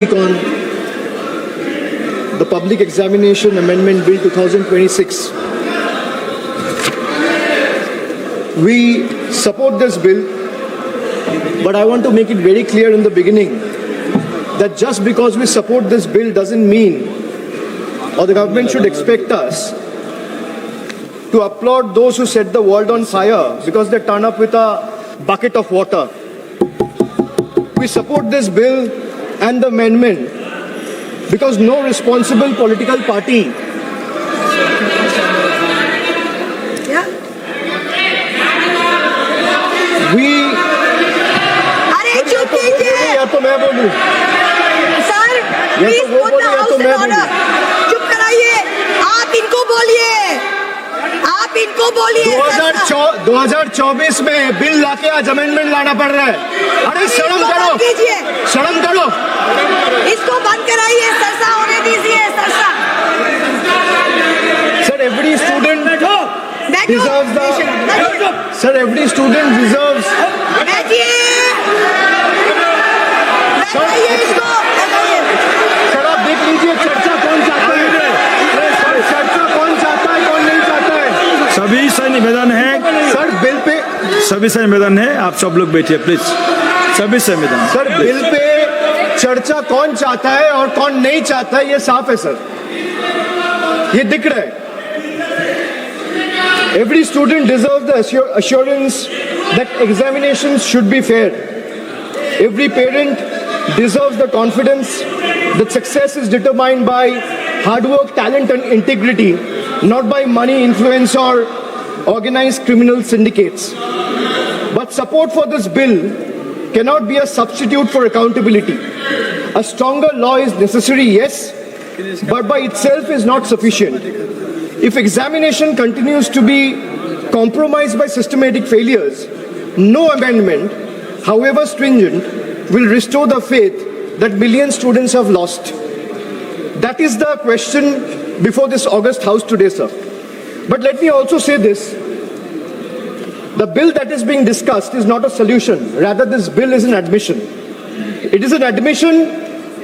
on the Public Examination Amendment Bill 2026. We support this bill, but I want to make it very clear in the beginning that just because we support this bill doesn't mean, or the government should expect us to applaud those who set the world on fire because they turn up with a bucket of water. We support this bill and the amendment because no responsible political party या तो मैं बोलूं sir please put the house in order. चुप कराइए, आप इनको बोलिए, आप इनको बोलिए। 2024 में बिल लाके आज अमेंडमेंट लाना पड़ रहा है। अरे शर्म करो, शर्म करो। इसको बंद कराइए, सरसा होने दीजिए, सरसा। Sir, every student deserves the. Sir, every student deserves. Sir आप देख लीजिए चर्चा कौन चाहता है, चर्चा कौन चाहता है, कौन नहीं चाहता है। सभी से निवेदन है सर बिल पे, सभी से निवेदन है, आप सब लोग बैठिए प्लीज। सभी से निवेदन। सर बिल पे चर्चा कौन चाहता है और कौन नहीं चाहता है ये साफ है सर, ये दिख रहा है। Every student deserves the assurance that examinations should be fair. Every parent deserves the confidence that success is determined by hard work, talent and integrity, not by money, influence or organized criminal syndicates. But support for this bill cannot be a substitute for accountability. A stronger law is necessary, yes, but by itself is not sufficient. If examination continues to be compromised by systematic failures, no amendment, however stringent, will restore the faith that million students have lost. That is the question before this August House today, sir. But let me also say this. The bill that is being discussed is not a solution. Rather, this bill is an admission. It is an admission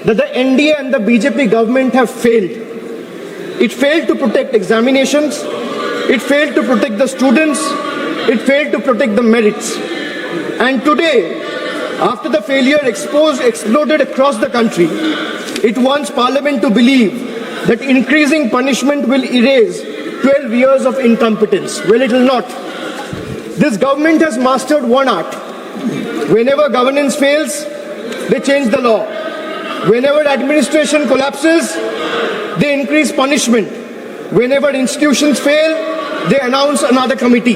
that the NDA and the BJP government have failed. It failed to protect examinations. It failed to protect the students. It failed to protect the merits. And today, after the failure exploded across the country, it wants Parliament to believe that increasing punishment will erase 12 years of incompetence. Well, it will not. This government has mastered one art. Whenever governance fails, they change the law. Whenever administration collapses, they increase punishment. Whenever institutions fail, they announce another committee.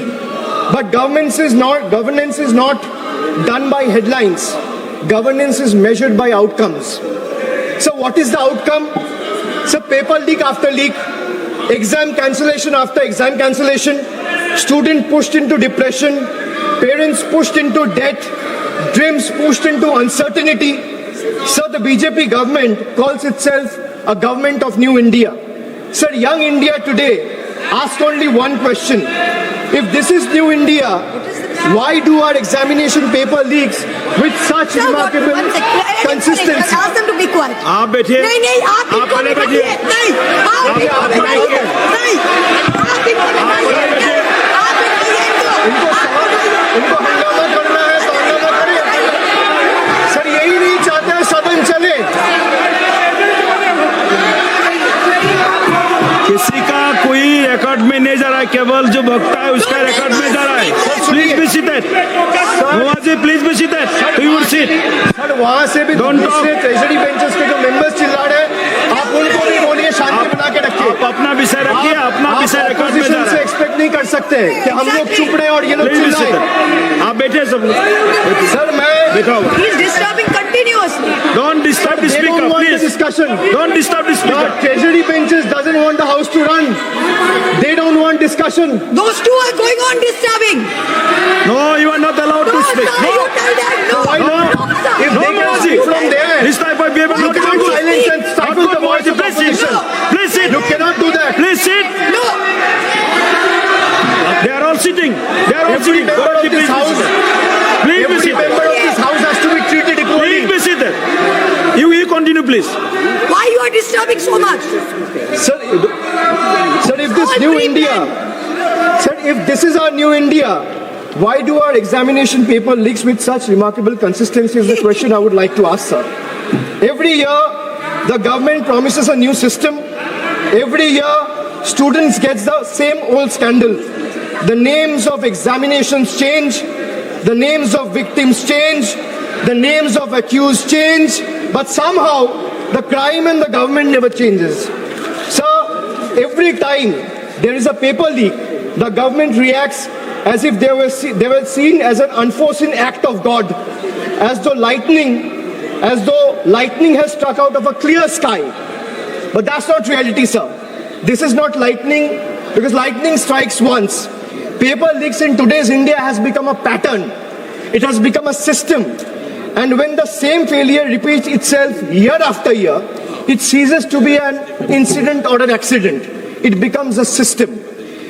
But governance is not done by headlines. Governance is measured by outcomes. So what is the outcome? So paper leak after leak, exam cancellation after exam cancellation, student pushed into depression, parents pushed into debt, dreams pushed into uncertainty. So the BJP government calls itself a government of New India. Sir, young India today asks only one question. If this is New India, why do our examination paper leaks with such remarkable consistency? Ask them to be quiet. आप बैठिए। नहीं नहीं, आप इनको पहले बैठिए। नहीं, आप इनको बैठाइए। नहीं, आप इनको बैठाइए। आप बैठाइए इनको हंगामा करना है तो हंगामा करिए। सर यही नहीं चाहते हैं सदन चले। किसी का कोई रिकॉर्ड में नहीं जा रहा है, केवल जो भक्ता है उसका रिकॉर्ड में जा रहा है। Please be seated. नवाजी please be seated. You would seat. Sir वहाँ से भी दूसरे ट्रेजरी बेंचेस के जो मेंबर्स चिल्ला रहे हैं, आप उनको भी बोलिए शांति बना के रखिए। आप अपना विषय रखिए, अपना विषय रिकॉर्ड में जा रहा से है। एक्सपेक्ट नहीं कर सकते कि हम लोग चुप रहे और ये लोग चिल्लाएं। आप बैठे सब लोग। सर मैं बैठा हुआ। He is disturbing continuously. Don't disturb the speaker, please. Don't disturb the speaker. The treasury benches doesn't want the house to run. They don't want discussion. Those two are going on disturbing. No, you are not allowed to No, speak. sir, you tell them no. Why No. not? sir. If No, they can Manaji. speak from there, This type of behavior you not cannot good. silence and Not stifle good, the voice of Please sit. opposition. Please sit. You cannot do that. Please sit. No. They are all sitting. They are all Every sitting. member of this house, Please be every seated. member of this house has to be treated equally. Please be seated. You continue, please. please. Why you are disturbing so much? Sir, if this new India, sir, if this is our new India, why do our examination paper leaks with such remarkable consistency is the question I would like to ask, sir. Every year, the government promises a new system. Every year, students get the same old scandal. The names of examinations change, the names of victims change, the names of accused change, but somehow the crime and the government never changes. Sir, every time there is a paper leak, the government reacts as if they were seen as an unforeseen act of God, as though lightning has struck out of a clear sky. But that's not reality, sir. This is not lightning, because lightning strikes once. Paper leaks in today's India has become a pattern. It has become a system. And when the same failure repeats itself year after year, it ceases to be an incident or an accident. It becomes a system.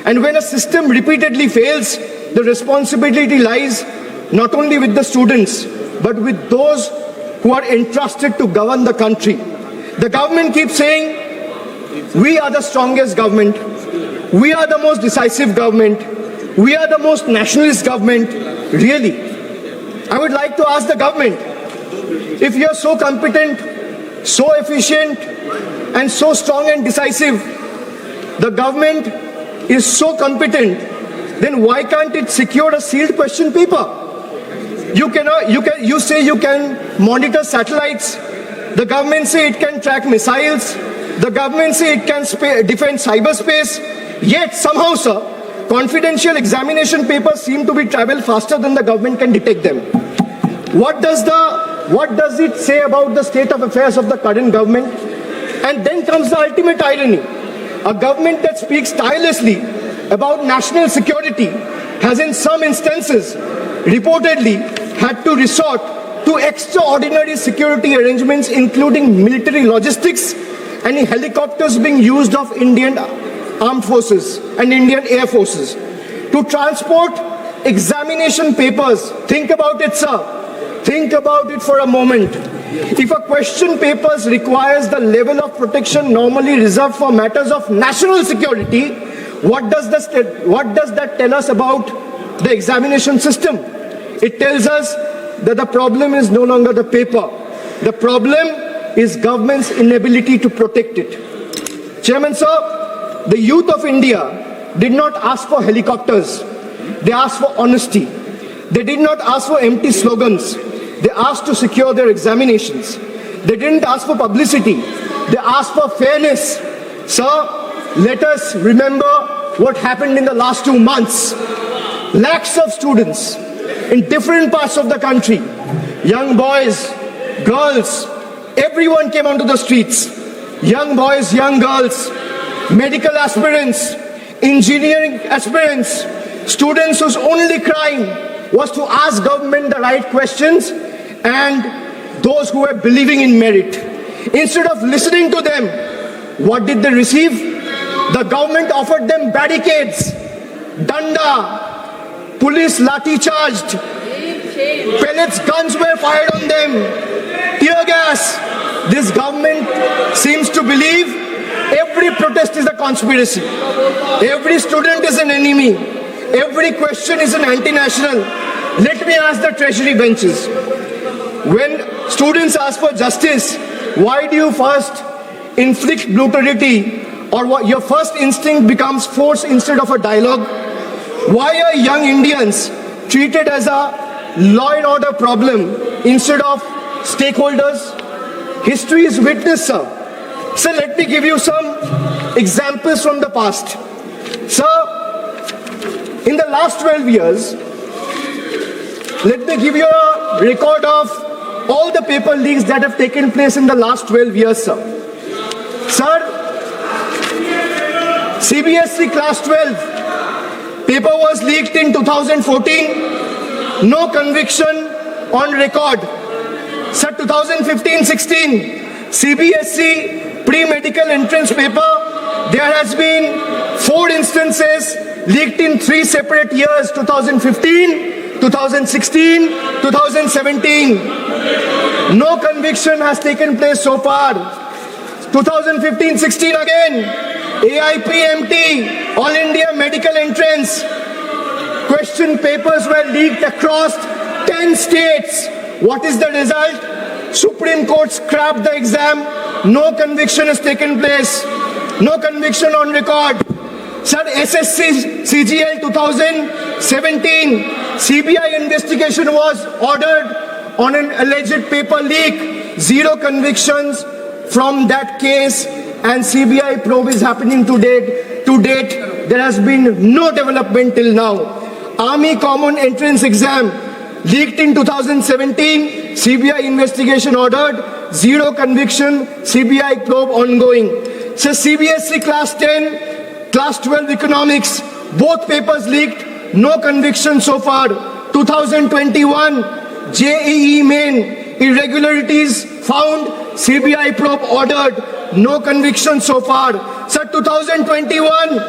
And when a system repeatedly fails, the responsibility lies not only with the students, but with those who are entrusted to govern the country. The government keeps saying, we are the strongest government, we are the most decisive government, we are the most nationalist government. Really? I would like to ask the government, if you are so competent, so efficient, and so strong and decisive, the government is so competent, then why can't it secure a sealed question paper? You say you can monitor satellites. The government say it can track missiles. The government say it can defend cyberspace. Yet somehow, sir, confidential examination papers seem to be travel faster than the government can detect them. What does it say about the state of affairs of the current government? And then comes the ultimate irony. A government that speaks tirelessly about national security has in some instances reportedly had to resort to extraordinary security arrangements, including military logistics and helicopters being used of Indian armed forces and Indian air forces to transport examination papers. Think about it, sir. Think about it for a moment. If a question papers requires the level of protection normally reserved for matters of national security, what does that tell us about the examination system? It tells us that the problem is no longer the paper. The problem is government's inability to protect it. Chairman, sir, the youth of India did not ask for helicopters. They asked for honesty. They did not ask for empty slogans. They asked to secure their examinations. They didn't ask for publicity. They asked for fairness. Sir, let us remember what happened in the last 2 months. Lakhs of students in different parts of the country, young boys, girls, everyone came onto the streets. Young boys, young girls, medical aspirants, engineering aspirants, students whose only crime was to ask government the right questions, and those who were believing in merit. Instead of listening to them, what did they receive? The government offered them barricades, danda, police lathi charged, pellets, guns were fired on them, tear gas. This government seems to believe every protest is a conspiracy, every student is an enemy, every question is an anti-national. Let me ask the treasury benches, when students ask for justice, why do you first inflict brutality, or what your first instinct becomes force instead of a dialogue? Why are young Indians treated as a law and order problem instead of stakeholders? History is witness, sir. Sir, let me give you some examples from the past. Sir, in the last 12 years, let me give you a record of all the paper leaks that have taken place in the last 12 years, sir. Sir, CBSE class 12 paper was leaked in 2014, no conviction on record. Sir, 2015-16 CBSE pre-medical entrance paper, there has been 4 instances leaked in 3 separate years, 2015, 2016, 2017. No conviction has taken place so far. 2015-16 again. AIPMT, All India Medical Entrance. Question papers were leaked across 10 states. What is the result? Supreme Court scrapped the exam. No conviction has taken place. No conviction on record. Sir, SSC CGL 2017, CBI investigation was ordered on an alleged paper leak. 0 convictions from that case, and CBI probe is happening to date. To date, there has been no development till now. Army Common Entrance Exam leaked in 2017, CBI investigation ordered, 0 conviction, CBI probe ongoing. So CBSE Class 10, Class 12 Economics, both papers leaked, no conviction so far. 2021, JEE Main, irregularities found, CBI probe ordered, no conviction so far. So 2021,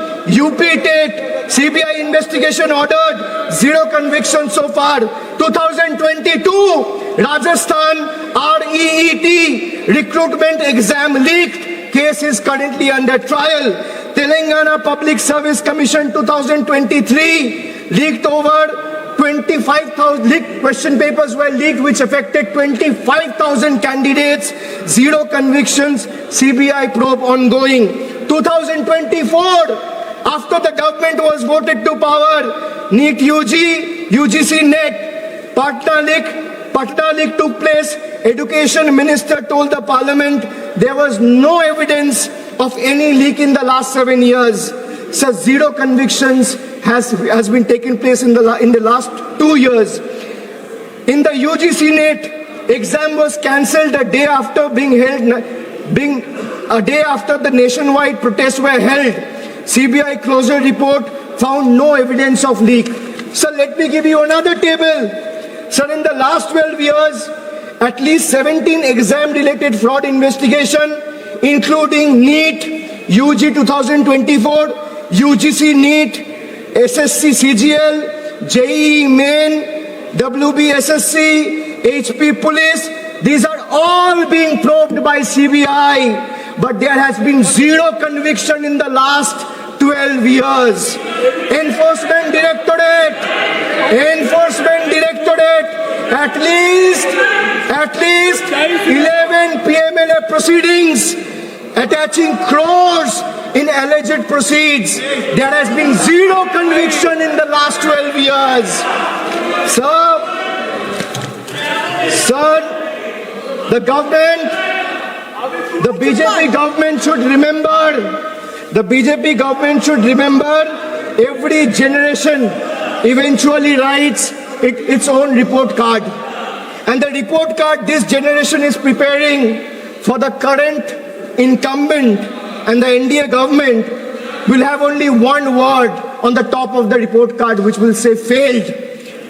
UP TET, CBI investigation ordered, 0 conviction so far. 2022, Rajasthan REET, recruitment exam leaked, case is currently under trial. Telangana Public Service Commission 2023, leaked over 25,000 leaked question papers were leaked which affected 25,000 candidates, 0 convictions, CBI probe ongoing. 2024, after the government was voted to power, NEET UG, UGC NET, Patna leak took place. Education Minister told the Parliament there was no evidence of any leak in the last 7 years. So 0 convictions has been taken place in the last 2 years. In the UGC NET, exam was cancelled a day after a day after the nationwide protests were held. CBI closure report found no evidence of leak. So let me give you another table. Sir, in the last 12 years, at least 17 exam-related fraud investigation, including NEET, UG 2024, UGC NEET, SSC CGL, JEE Main, WBSSC, HP Police, these are all being probed by CBI, but there has been 0 conviction in the last 12 years. Enforcement Directorate, at least 11 PMLA proceedings attaching crores in alleged proceeds. There has been 0 conviction in the last 12 years. Sir, the government, the BJP government should remember, every generation eventually writes its own report card. And the report card this generation is preparing for the current incumbent and the NDA government will have only one word on the top of the report card, which will say failed.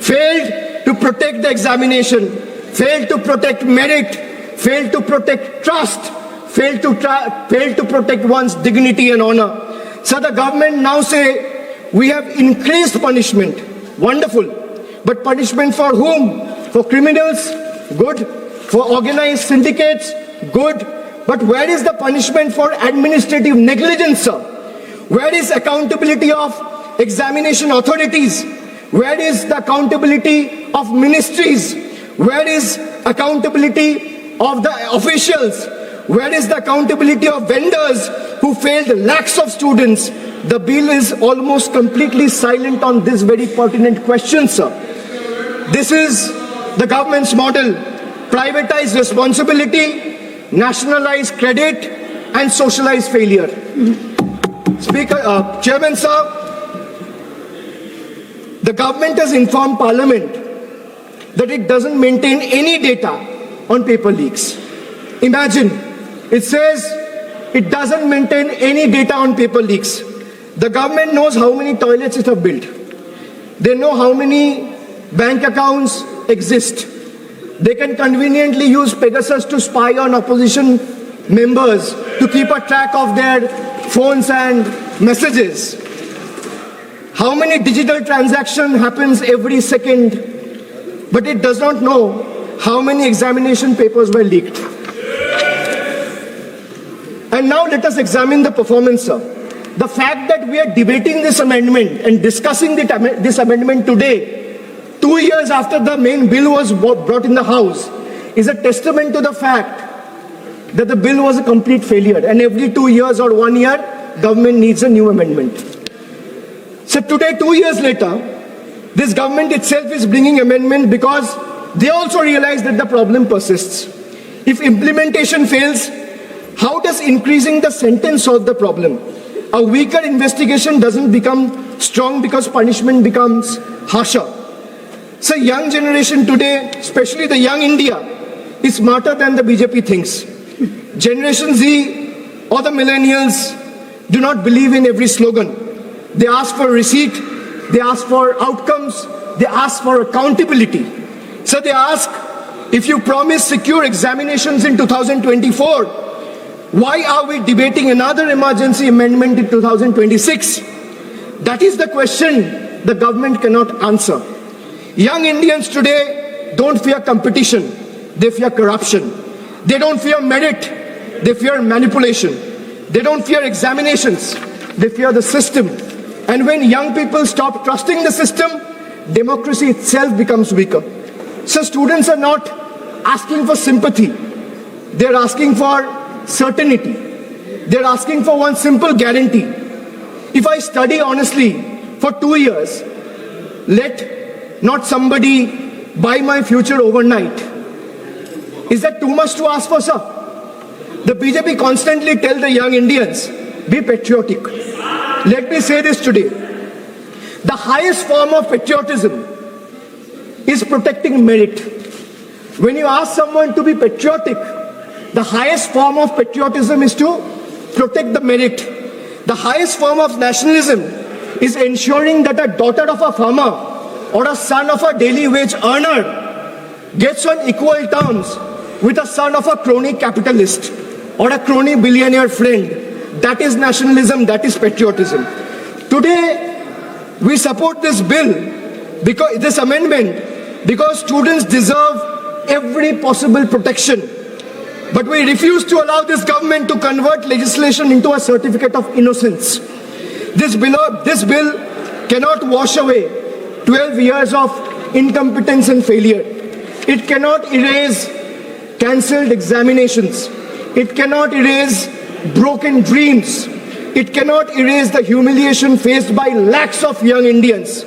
Failed to protect the examination, failed to protect merit, failed to protect trust, failed to protect one's dignity and honor. So the government now say, we have increased punishment. Wonderful. But punishment for whom? For criminals? Good. For organized syndicates? Good. But where is the punishment for administrative negligence, sir? Where is accountability of examination authorities? Where is the accountability of ministries? Where is accountability of the officials? Where is the accountability of vendors who failed lakhs of students? The bill is almost completely silent on this very pertinent question, sir. This is the government's model. Privatize responsibility, nationalize credit, and socialize failure. Chairman, sir, the government has informed Parliament that it doesn't maintain any data on paper leaks. Imagine, it says it doesn't maintain any data on paper leaks. The government knows how many toilets it has built. They know how many bank accounts exist. They can conveniently use Pegasus to spy on opposition members to keep a track of their phones and messages. how many digital transactions happens every second, but it does not know how many examination papers were leaked. And now let us examine the performance, sir. The fact that we are debating this amendment and discussing this amendment today, 2 years after the main bill was brought in the House, is a testament to the fact that the bill was a complete failure. And every 2 years or 1 year, government needs a new amendment. So today, 2 years later, this government itself is bringing amendment because they also realize that the problem persists. If implementation fails, how does increasing the sentence solve the problem? A weaker investigation doesn't become strong because punishment becomes harsher. So young generation today, especially the young India, is smarter than the BJP thinks. Generation Z or the millennials do not believe in every slogan. They ask for receipt, they ask for outcomes, they ask for accountability. So they ask, if you promise secure examinations in 2024, why are we debating another emergency amendment in 2026? That is the question the government cannot answer. Young Indians today don't fear competition, they fear corruption. They don't fear merit, they fear manipulation. They don't fear examinations, they fear the system. And when young people stop trusting the system, democracy itself becomes weaker. So students are not asking for sympathy, they're asking for certainty. They're asking for one simple guarantee. If I study honestly for 2 years, let not somebody buy my future overnight. Is that too much to ask for, sir? The BJP constantly tell the young Indians, be patriotic. Let me say this today. The highest form of patriotism is protecting merit. When you ask someone to be patriotic, the highest form of patriotism is to protect the merit. The highest form of nationalism is ensuring that a daughter of a farmer or a son of a daily wage earner gets on equal terms with a son of a crony capitalist or a crony billionaire friend. That is nationalism, that is patriotism. Today, we support this bill, because this amendment, because students deserve every possible protection. But we refuse to allow this government to convert legislation into a certificate of innocence. This bill cannot wash away 12 years of incompetence and failure. It cannot erase cancelled examinations. It cannot erase broken dreams. It cannot erase the humiliation faced by lakhs of young Indians.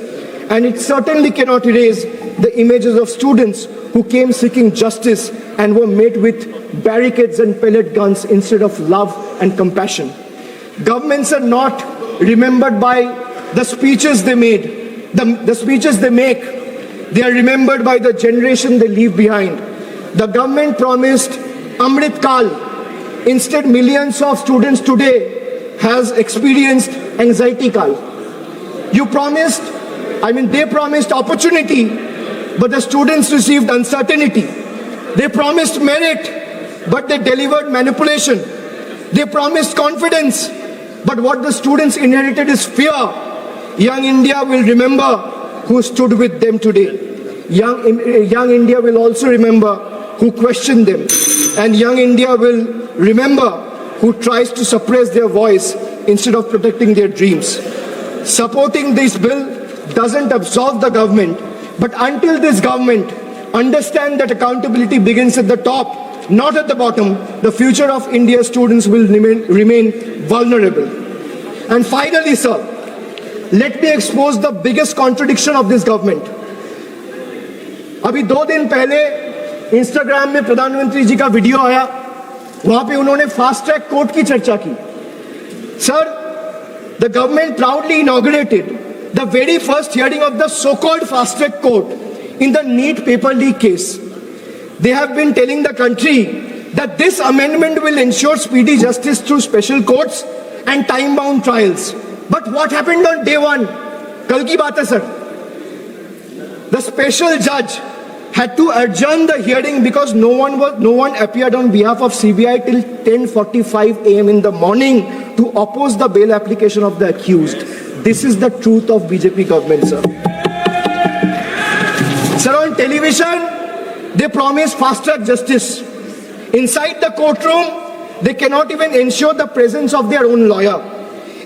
And it certainly cannot erase the images of students who came seeking justice and were met with barricades and pellet guns instead of love and compassion. Governments are not remembered by the speeches they made, the speeches they make. They are remembered by the generation they leave behind. The government promised Amrit Kal. Instead, millions of students today has experienced anxiety Kal. They promised opportunity, but the students received uncertainty. They promised merit, but they delivered manipulation. They promised confidence, but what the students inherited is fear. Young India will remember who stood with them today. Young India will also remember who questioned them. And young India will remember who tries to suppress their voice instead of protecting their dreams. Supporting this bill doesn't absolve the government, but until this government understands that accountability begins at the top, not at the bottom, the future of India's students will remain vulnerable. And finally, sir, let me expose the biggest contradiction of this government. अभी 2 दिन पहले Instagram में प्रधानमंत्री जी का video आया, वहां पे उन्होंने फास्ट ट्रैक कोर्ट की चर्चा की. Sir, the government proudly inaugurated the very first hearing of the so-called fast track court in the NEET paper leak case. They have been telling the country that this amendment will ensure speedy justice through special courts and time-bound trials. But what happened on day one? Kal ki baat hai, sir. The special judge had to adjourn the hearing because no one appeared on behalf of CBI till 10:45 a.m. in the morning to oppose the bail application of the accused. This is the truth of BJP government, sir. Sir, on television, they promise fast-track justice. Inside the courtroom, they cannot even ensure the presence of their own lawyer.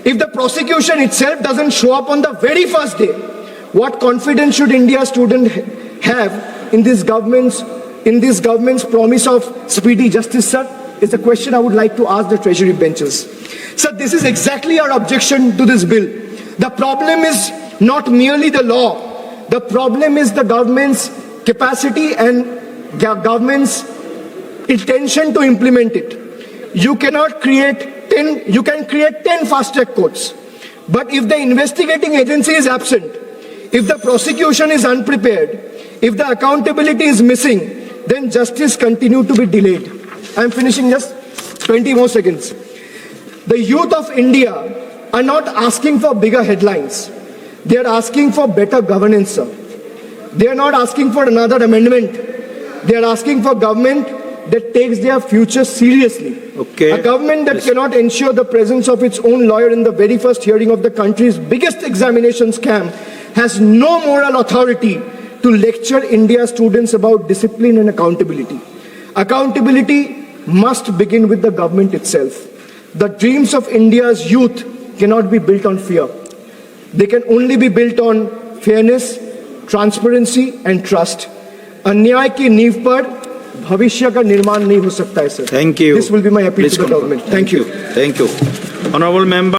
If the prosecution itself doesn't show up on the very first day, what confidence should India's student have in this government's promise of speedy justice, sir? Is the question I would like to ask the Treasury benches. Sir, this is exactly our objection to this bill. The problem is not merely the law. The problem is the government's capacity and government's intention to implement it. You can create 10 fast-track courts. But if the investigating agency is absent, if the prosecution is unprepared, if the accountability is missing, then justice continues to be delayed. I'm finishing just 20 more seconds. The youth of India are not asking for bigger headlines. They are asking for better governance, sir. They are not asking for another amendment. They are asking for government that takes their future seriously. Okay. A government that cannot ensure the presence of its own lawyer in the very first hearing of the country's biggest examination scam has no moral authority to lecture India's students about discipline and accountability. Accountability must begin with the government itself. The dreams of India's youth cannot be built on fear. They can only be built on fairness, transparency and trust. अन्याय की नींव पर भविष्य का निर्माण नहीं हो सकता है, sir. Thank you. This will be my appeal to the government. Thank you. Thank you. Honorable member.